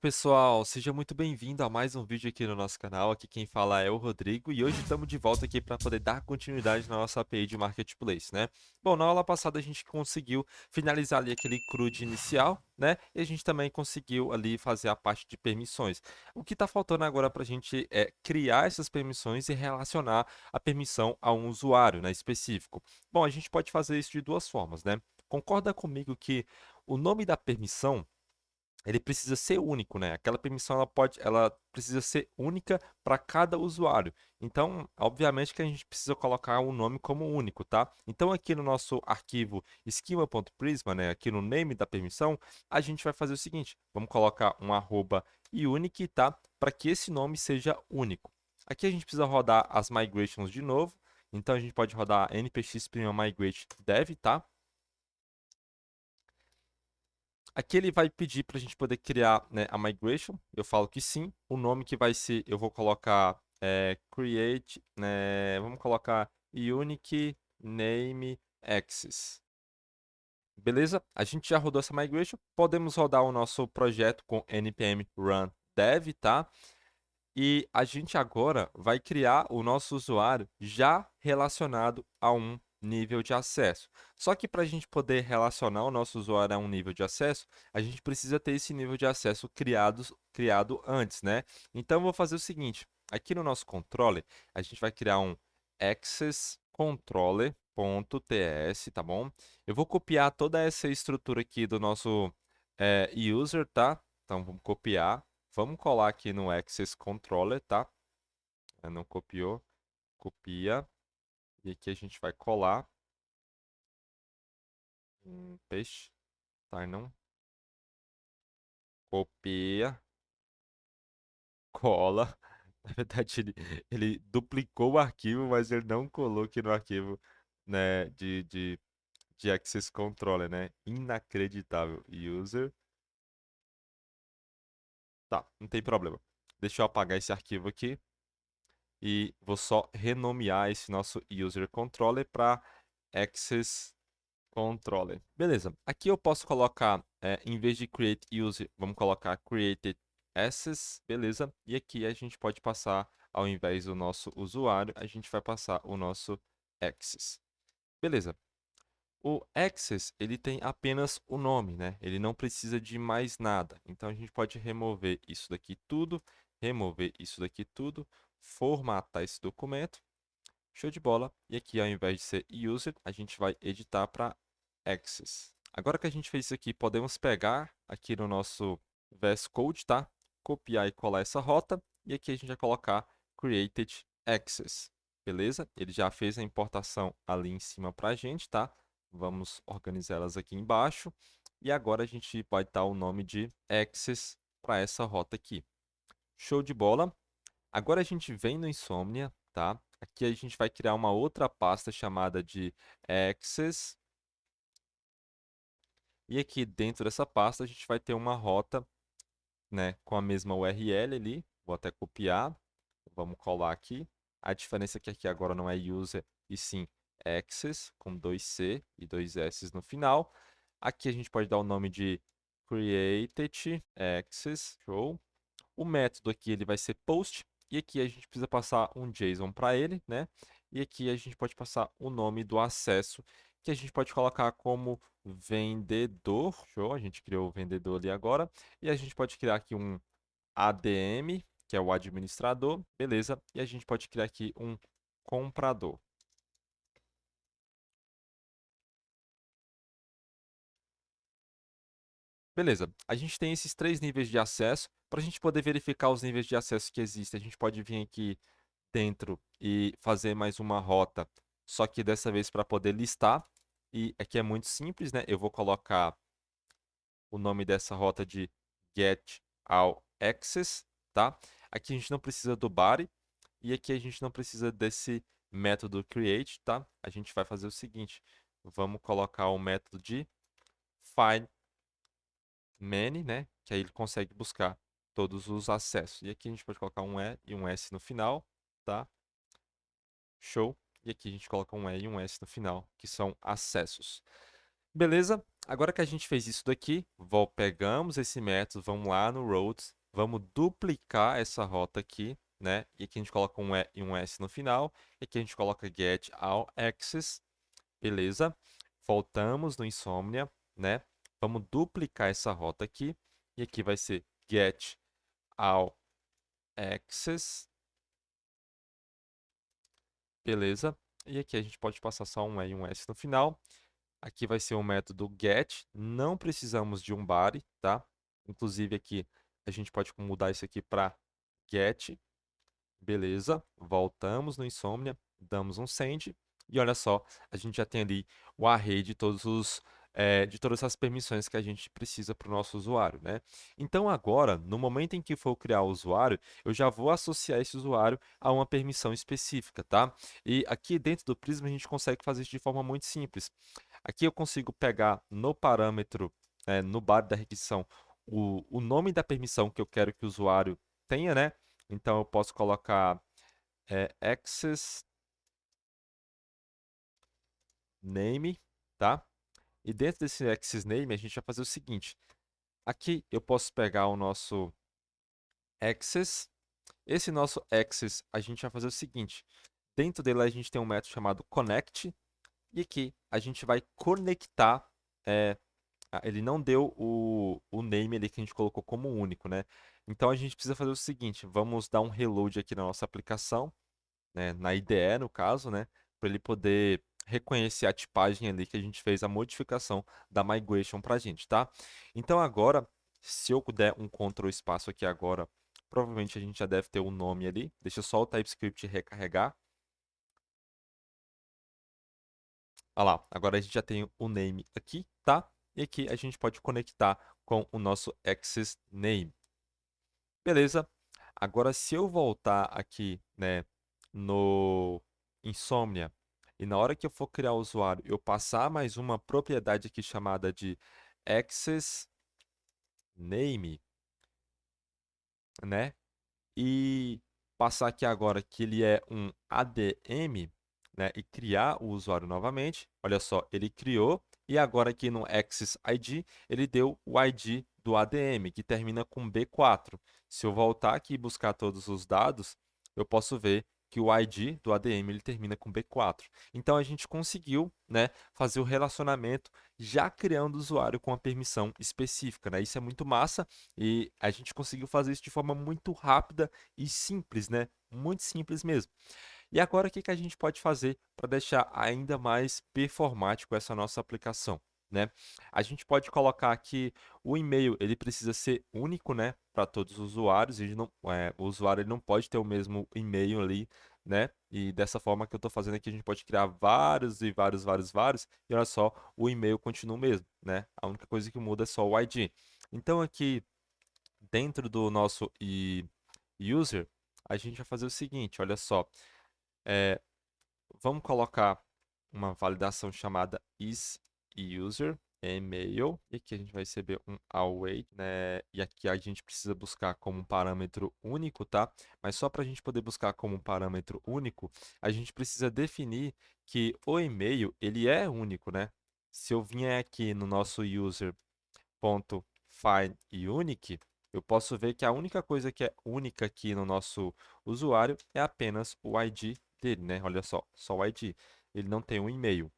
Pessoal, seja muito bem-vindo a mais um vídeo aqui no nosso canal. Aqui quem fala é o Rodrigo e hoje estamos de volta aqui para poder dar continuidade na nossa API de Marketplace, né? Bom, na aula passada a gente conseguiu finalizar ali aquele CRUD inicial, né? E a gente também conseguiu ali fazer a parte de permissões. O que está faltando agora para a gente é criar essas permissões e relacionar a permissão a um usuário, né, específico. Bom, a gente pode fazer isso de duas formas, né? Concorda comigo que o nome da permissão ele precisa ser único, né? Aquela permissão ela precisa ser única para cada usuário. Então, obviamente que a gente precisa colocar o nome como único, tá? Então, aqui no nosso arquivo schema.prisma, né, aqui no name da permissão, a gente vai fazer o seguinte, vamos colocar um arroba unique, tá? Para que esse nome seja único. Aqui a gente precisa rodar as migrations de novo. Então, a gente pode rodar npx migrate dev, tá? Aqui ele vai pedir para a gente poder criar, né, a migration. Eu falo que sim. O nome que vai ser, eu vou colocar create, né, vamos colocar unique name access. Beleza? A gente já rodou essa migration. Podemos rodar o nosso projeto com npm run dev, tá? E a gente agora vai criar o nosso usuário já relacionado a um nível de acesso. Só que para a gente poder relacionar o nosso usuário a um nível de acesso, a gente precisa ter esse nível de acesso criado antes, né? Então eu vou fazer o seguinte, aqui no nosso controller, a gente vai criar um access controller.ts, tá bom? Eu vou copiar toda essa estrutura aqui do nosso user, tá? Então vamos copiar. Vamos colar aqui no Access Controller, tá? Não copiou, copia. E aqui a gente vai colar. Peixe. Tá, não. Copia. Cola. Na verdade, ele duplicou o arquivo, mas ele não colou aqui no arquivo, né, de Access Controller, né? Inacreditável. User. Tá, não tem problema. Deixa eu apagar esse arquivo aqui. E vou só renomear esse nosso User Controller para Access Controller. Beleza. Aqui eu posso colocar, em vez de create user, vamos colocar created access, beleza? E aqui a gente pode passar, ao invés do nosso usuário, a gente vai passar o nosso access. Beleza. O access, ele tem apenas o nome, né? Ele não precisa de mais nada. Então a gente pode remover isso daqui tudo, remover isso daqui tudo, formatar esse documento. Show de bola. E aqui, ao invés de ser user, a gente vai editar para access. Agora que a gente fez isso aqui, podemos pegar aqui no nosso VS Code, tá? Copiar e colar essa rota. E aqui a gente vai colocar created access. Beleza? Ele já fez a importação ali em cima para a gente, tá? Vamos organizá-las aqui embaixo. E agora a gente vai dar o nome de access para essa rota aqui. Show de bola. Agora a gente vem no Insomnia, tá? Aqui a gente vai criar uma outra pasta chamada de access. E aqui dentro dessa pasta a gente vai ter uma rota, né, com a mesma URL ali. Vou até copiar. Vamos colar aqui. A diferença é que aqui agora não é user e sim access, com 2C e 2 S no final. Aqui a gente pode dar o nome de created access, show. O método aqui ele vai ser post, e aqui a gente precisa passar um JSON para ele, né? E aqui a gente pode passar o nome do acesso, que a gente pode colocar como vendedor. Show, a gente criou o vendedor ali agora. E a gente pode criar aqui um ADM, que é o administrador, beleza? E a gente pode criar aqui um comprador. Beleza, a gente tem esses três níveis de acesso. Para a gente poder verificar os níveis de acesso que existem, a gente pode vir aqui dentro e fazer mais uma rota, só que dessa vez para poder listar. E aqui é muito simples, né? Eu vou colocar o nome dessa rota de get all access, tá? Aqui a gente não precisa do body e aqui a gente não precisa desse método create, tá? A gente vai fazer o seguinte, vamos colocar o método de find many, né? Que aí ele consegue buscar todos os acessos. E aqui a gente pode colocar um E e um S no final, tá? Show. E aqui a gente coloca um E e um S no final, que são acessos. Beleza? Agora que a gente fez isso daqui, pegamos esse método, vamos lá no roads, vamos duplicar essa rota aqui, né? E aqui a gente coloca um E e um S no final. E aqui a gente coloca get all access, beleza? Voltamos no Insomnia, né? Vamos duplicar essa rota aqui. E aqui vai ser get all access, beleza? E aqui a gente pode passar só um E e um S no final. Aqui vai ser o método get, não precisamos de um body, tá? Inclusive aqui a gente pode mudar isso aqui para get, beleza? Voltamos no Insomnia, damos um send e olha só, a gente já tem ali o array de de todas as permissões que a gente precisa para o nosso usuário, né? Então agora, no momento em que for criar o usuário, eu já vou associar esse usuário a uma permissão específica, tá? E aqui dentro do Prisma a gente consegue fazer isso de forma muito simples. Aqui eu consigo pegar no parâmetro, no body da requisição, o nome da permissão que eu quero que o usuário tenha, né? Então eu posso colocar access name, tá? E dentro desse access name a gente vai fazer o seguinte. Aqui eu posso pegar o nosso access. Esse nosso access a gente vai fazer o seguinte. Dentro dele a gente tem um método chamado connect. E aqui a gente vai conectar. Ele não deu o name ali que a gente colocou como único, né? Então a gente precisa fazer o seguinte. Vamos dar um reload aqui na nossa aplicação, né, na IDE, no caso, né, para ele poder reconhecer a tipagem ali que a gente fez a modificação da migration para a gente, tá? Então agora, se eu der um Ctrl espaço aqui agora, provavelmente a gente já deve ter um nome ali. Deixa só o TypeScript recarregar. Olha lá, agora a gente já tem o name aqui, tá? E aqui a gente pode conectar com o nosso access name. Beleza? Agora, se eu voltar aqui, né, no Insomnia, e na hora que eu for criar o usuário, eu passar mais uma propriedade aqui chamada de access name, né? E passar aqui agora que ele é um ADM, né? E criar o usuário novamente. Olha só, ele criou e agora aqui no access ID, ele deu o ID do ADM, que termina com B4. Se eu voltar aqui e buscar todos os dados, eu posso ver que o ID do ADM ele termina com B4. Então a gente conseguiu, né, fazer o relacionamento já criando o usuário com a permissão específica, né? Isso é muito massa e a gente conseguiu fazer isso de forma muito rápida e simples, né? Muito simples mesmo. E agora o que que a gente pode fazer para deixar ainda mais performático essa nossa aplicação, né? A gente pode colocar aqui o e-mail, ele precisa ser único, né, para todos os usuários. O usuário ele não pode ter o mesmo e-mail ali, né? E dessa forma que eu estou fazendo aqui, a gente pode criar vários e vários, vários, vários. E olha só, o e-mail continua o mesmo, né? A única coisa que muda é só o ID. Então aqui dentro do nosso user, a gente vai fazer o seguinte, olha só. É, vamos colocar uma validação chamada isUser, e-mail, e aqui a gente vai receber um await, né? E aqui a gente precisa buscar como um parâmetro único, tá? Mas só para a gente poder buscar como um parâmetro único, a gente precisa definir que o e-mail, ele é único, né? Se eu vier aqui no nosso user.find_unique, eu posso ver que a única coisa que é única aqui no nosso usuário é apenas o ID dele, né? Olha só o ID. Ele não tem um e-mail.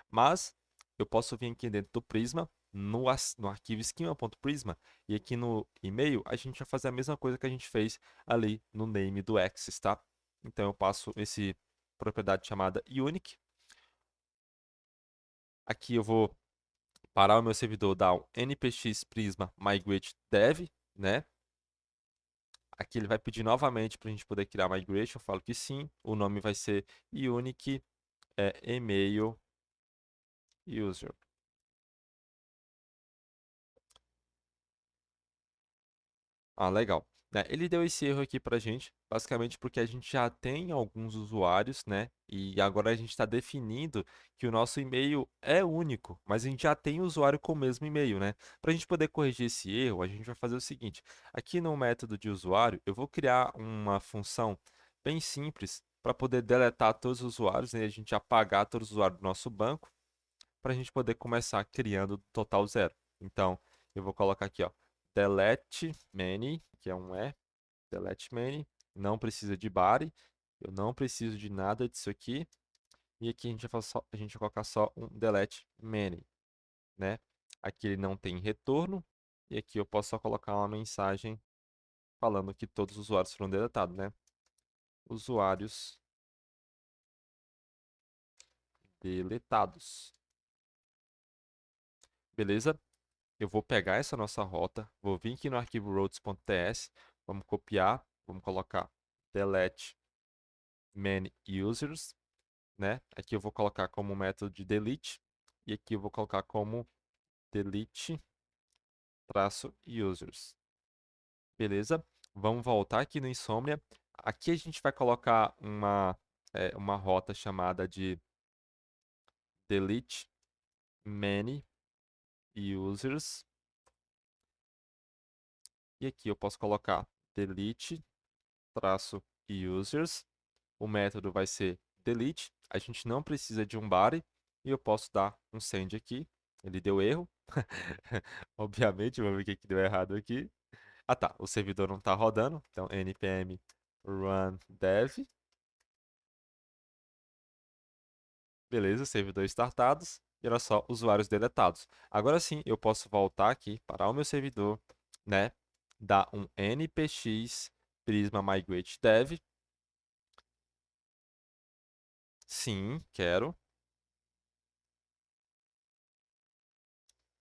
Mas eu posso vir aqui dentro do Prisma, no arquivo schema.prisma, e aqui no e-mail a gente vai fazer a mesma coisa que a gente fez ali no name do Access, tá? Então eu passo esse propriedade chamada unique. Aqui eu vou parar o meu servidor, dar um npx prisma migrate dev, né? Aqui ele vai pedir novamente para a gente poder criar migration. Eu falo que sim. O nome vai ser unique email user. Ah, legal. Né, ele deu esse erro aqui pra gente, basicamente porque a gente já tem alguns usuários, né? E agora a gente está definindo que o nosso e-mail é único, mas a gente já tem usuário com o mesmo e-mail, né? Para a gente poder corrigir esse erro, a gente vai fazer o seguinte: aqui no método de usuário, eu vou criar uma função bem simples para poder deletar todos os usuários, né? A gente apagar todos os usuários do nosso banco. para a gente poder começar criando do total zero. Então, eu vou colocar aqui, ó, delete many, que é um E, delete many, não precisa de body, eu não preciso de nada disso aqui, e aqui a gente vai colocar só um delete many, né? Aqui ele não tem retorno, e aqui eu posso só colocar uma mensagem falando que todos os usuários foram deletados, né? Usuários deletados. Beleza? Eu vou pegar essa nossa rota, vou vir aqui no arquivo roads.ts, vamos copiar, vamos colocar delete many users, né? Aqui eu vou colocar como método de delete, e aqui eu vou colocar como delete traço users. Beleza? Vamos voltar aqui no Insomnia. Aqui a gente vai colocar uma rota chamada de delete many users. E aqui eu posso colocar delete traço users. O método vai ser delete. A gente não precisa de um body. E eu posso dar um send aqui. Ele deu erro. Obviamente, vamos ver o que deu errado aqui. Ah tá, o servidor não está rodando. Então, npm run dev. Beleza, servidor startados. E olha só, usuários deletados. Agora sim, eu posso voltar aqui para o meu servidor, né? Dar um npx prisma migrate dev. Sim, quero.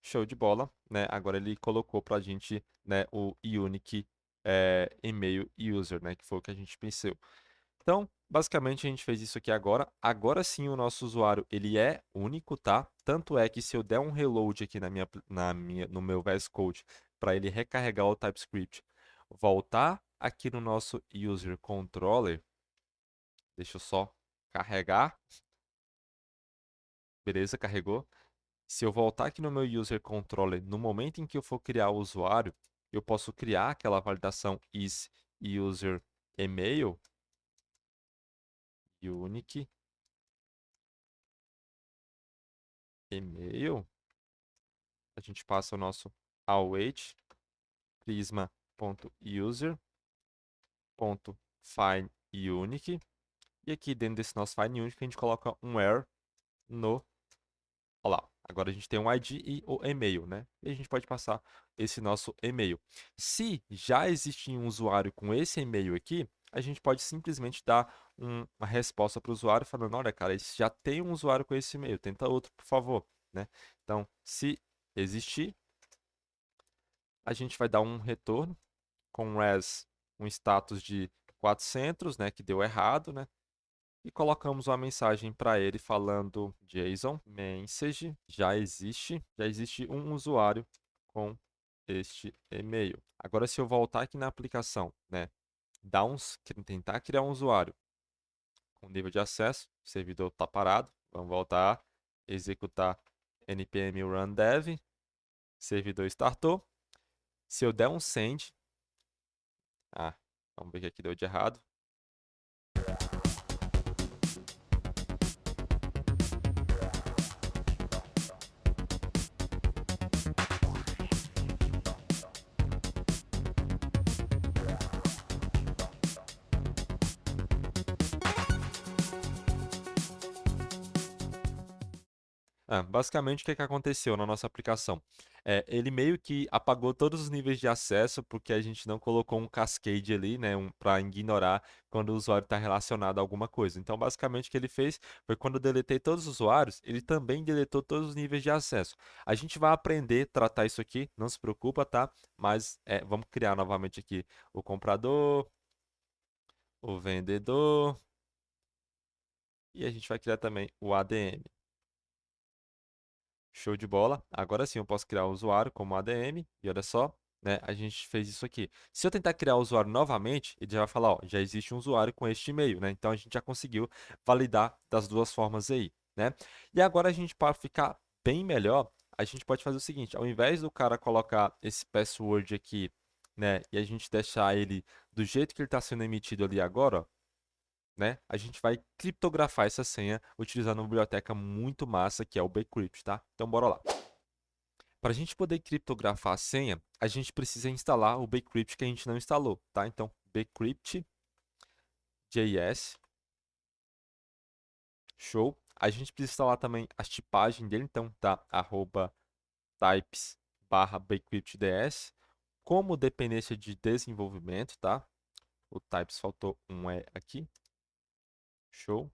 Show de bola, né? Agora ele colocou para a gente, né, o unique email user, né? Que foi o que a gente pensou. Então, basicamente a gente fez isso aqui agora. Agora sim o nosso usuário ele é único, tá? Tanto é que se eu der um reload aqui no meu VS Code para ele recarregar o TypeScript, voltar aqui no nosso user controller, deixa eu só carregar. Beleza, carregou. Se eu voltar aqui no meu user controller, no momento em que eu for criar o usuário, eu posso criar aquela validação is user email unique email. A gente passa o nosso await prisma.user.find_unique e aqui dentro desse nosso find unique a gente coloca um where no. Olha lá, agora a gente tem um ID e o e-mail, né? E a gente pode passar esse nosso e-mail. Se já existe um usuário com esse e-mail aqui, a gente pode simplesmente dar uma resposta para o usuário falando, olha, cara, já tem um usuário com esse e-mail, tenta outro, por favor, né? Então, se existir, a gente vai dar um retorno com um status de 400, né, que deu errado, né? E colocamos uma mensagem para ele falando JSON message, já existe um usuário com este e-mail. Agora, se eu voltar aqui na aplicação, né, tentar criar um usuário com nível de acesso, o servidor está parado, vamos voltar, executar npm run dev, servidor startou. Se eu der um send, vamos ver o que aqui deu de errado. Basicamente, o que aconteceu na nossa aplicação? Ele meio que apagou todos os níveis de acesso porque a gente não colocou um cascade ali, né, para ignorar quando o usuário está relacionado a alguma coisa. Então, basicamente, o que ele fez foi quando eu deletei todos os usuários, ele também deletou todos os níveis de acesso. A gente vai aprender a tratar isso aqui, não se preocupa, tá? Mas vamos criar novamente aqui o comprador, o vendedor e a gente vai criar também o ADM. Show de bola. Agora sim eu posso criar o usuário como ADM. E olha só, né? A gente fez isso aqui. Se eu tentar criar o usuário novamente, ele já vai falar, ó, já existe um usuário com este e-mail, né? Então a gente já conseguiu validar das duas formas aí, né? E agora a gente, para ficar bem melhor, a gente pode fazer o seguinte, ao invés do cara colocar esse password aqui, né? E a gente deixar ele do jeito que ele está sendo emitido ali agora, ó, né, a gente vai criptografar essa senha utilizando uma biblioteca muito massa que é o Bcrypt, tá? Então bora lá. Para a gente poder criptografar a senha, a gente precisa instalar o Bcrypt que a gente não instalou, tá? Então Bcrypt.js, show. A gente precisa instalar também a tipagem dele, então tá @types/bcryptds como dependência de desenvolvimento, tá? O types faltou um E aqui, show.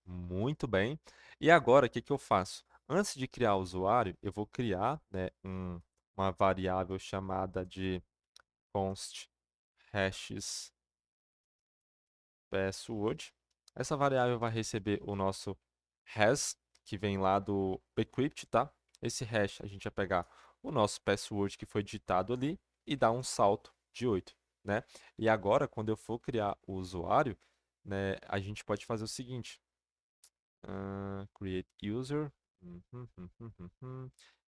Muito bem. E agora, o que que eu faço? Antes de criar o usuário, eu vou criar, né, uma variável chamada de const hashes password. Essa variável vai receber o nosso hash, que vem lá do Bcrypt, tá? Esse hash a gente vai pegar o nosso password que foi digitado ali e dar um salto de 8, né? E agora, quando eu for criar o usuário, né, a gente pode fazer o seguinte. Create user.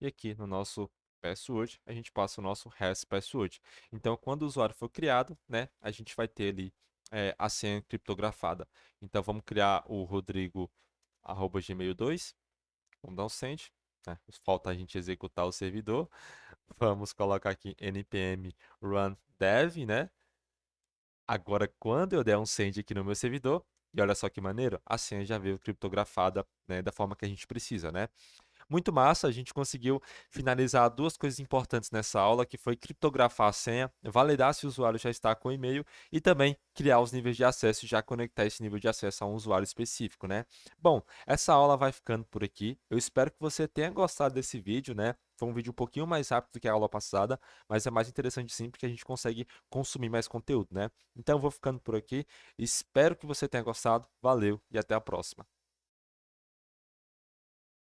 E aqui no nosso password, a gente passa o nosso hash password. Então, quando o usuário for criado, né, a gente vai ter ali a senha criptografada. Então, vamos criar o rodrigo@gmail2. Vamos dar um send. Né? Falta a gente executar o servidor. Vamos colocar aqui npm run dev, né? Agora, quando eu der um send aqui no meu servidor, e olha só que maneiro, a senha já veio criptografada, né, da forma que a gente precisa, né? Muito massa, a gente conseguiu finalizar duas coisas importantes nessa aula, que foi criptografar a senha, validar se o usuário já está com o e-mail e também criar os níveis de acesso e já conectar esse nível de acesso a um usuário específico, né? Bom, essa aula vai ficando por aqui. Eu espero que você tenha gostado desse vídeo, né? Foi um vídeo um pouquinho mais rápido do que a aula passada, mas é mais interessante sim, porque a gente consegue consumir mais conteúdo, né? Então eu vou ficando por aqui. Espero que você tenha gostado. Valeu e até a próxima.